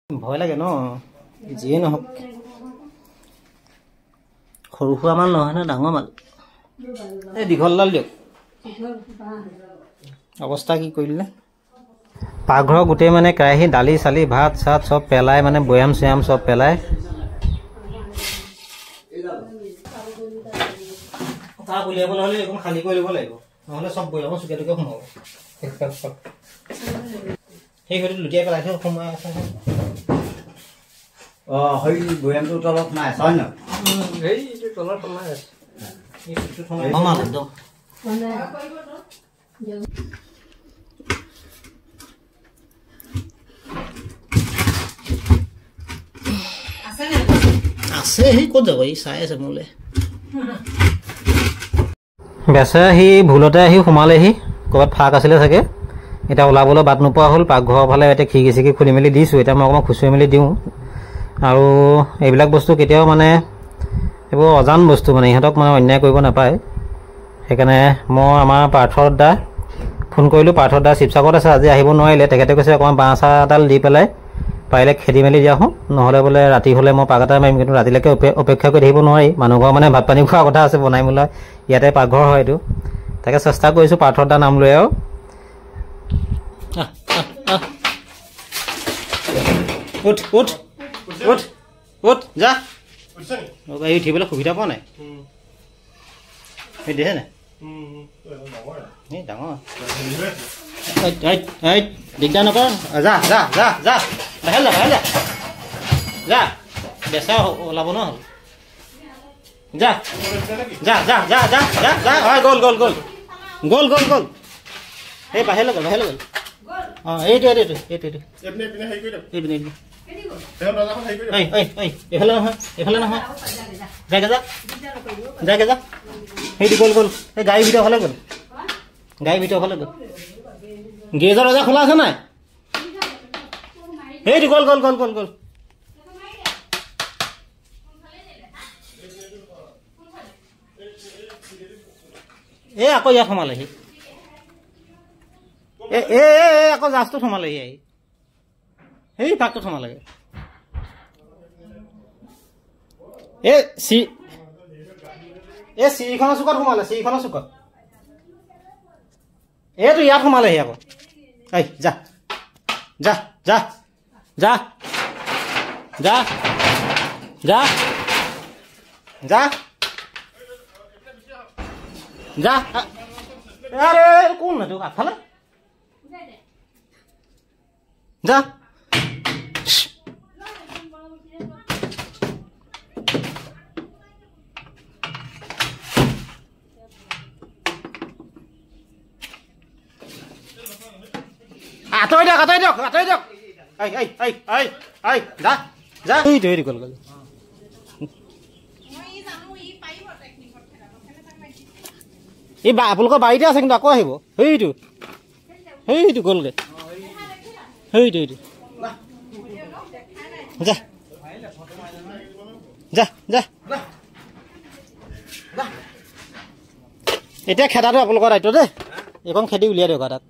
ভয় লাগে ন যিয়ে নহওক সৰু সুৰা মাল নহয় না ডাঙৰ মাল এই দীঘলডাল দিয়ক অৱস্থা কি কৰিলে পাকঘৰ গোটেই মানে কেৰাহী দালি চালি ভাত চাত সব পেলাই মানে বয়াম চয়াম সব পেলাই তা বুলিয়াব নহলে এখন খালি কৰি ল'ব লাগিব নহলে সব বয়াম চুকেটুকে সোমাব সেই ঘৰটো লুটিয়াই পেলাইছে সোমাই আছে হই বয়ামটো তলত নাই হয় না এই যে তলত সোমাই আছে এই চুকটো সোমাই মামা একদম আছে সি ক'ত যাব এই চাই আছে মোলে বেচা সি ভুলতে আহি সোমালেহি ক'ৰবাত ফাঁক আছিলে চাগে এটা ওলাবলৈ বাট নোপোৱা হ'ল পাকঘৰৰ ফালে এতিয়া খিৰিকি চিকি খুলি মেলি দিছোঁ এতিয়া মই অকণমান খুচুৰি মেলি দিওঁ আৰু এইবিলাক বস্তু কেতিয়াও মানে এইবোৰ অজান বস্তু মানে ইহঁতক মানে অন্যায় কৰিব নাপায় সেইকাৰণে মই আমাৰ পাৰ্থৰ দা ফোন কৰিলোঁ পাৰ্থৰ দা শিৱসাগৰত আছে আজি আহিব নোৱাৰিলে তেখেতে কৈছে অকণমান বাঁহ চাহ এডাল দি পেলাই পাৰিলে খেদি মেলি দিয়া হওঁ নহ'লে বোলে ৰাতি হ'লে মই পাক এটা মাৰিম কিন্তু ৰাতিলৈকে অপেক্ষা কৰি থাকিব নোৱাৰি মানুহ ঘৰ মানে ভাত পানী খোৱা কথা আছে বনাই মেলা ইয়াতে পাকঘৰ হয় এইটো তাকে চেষ্টা কৰিছোঁ পাৰ্থৰ দা নাম লৈ আৰু উঠ উঠ উঠ উঠ যা এই উঠিবলৈ সুবিধা পোৱা নাই দিছে নাই এই ডাঙৰ দিগদাৰ নকৰ যা যা যা যা বাহিৰ যা যা বেচা ওলাব ন যা যা যা যা যা যা যা হয় গ'ল গ'ল গ'ল গ'ল গ'ল গ'ল এই বাহিৰলৈ গ'ল অঁ এইটো এইফালে নহয় যাগে যা সেইটো গ'ল গ'ল এই গাড়ীৰ ভিতৰ ফালে গ'ল গাড়ীৰ ভিতৰ ফালে গ'ল গেৰেজৰ দৰ্জা খোলা আছে নাই সেইটো গ'ল গ'ল গ'ল গ'ল গ'ল এই আকৌ ইয়াত সোমালেহি আকৌ জাজটোত সোমালেহি আহি সেই ফাকটোত সোমালেগে চিৰিখনৰ চুকত সোমালে চিৰিখনৰ চুকত এইটো ইয়াত সোমালেহি আকৌ এই যা যা যা যা যা যা যা যা আরে কোন না তোক আগফালে যা আতৰি দিয়ক যা যা এই গ'ল গ'ল এই আপোনালোকৰ বাৰীতে আছে কিন্তু আকৌ আহিব সেইটো গ'লগৈ সেইটো যা যা যা এতিয়া খেদাটো আপোনালোকৰ দায়িত্ব দেই এইখন খেদি উলিয়াই দিয়ক তাত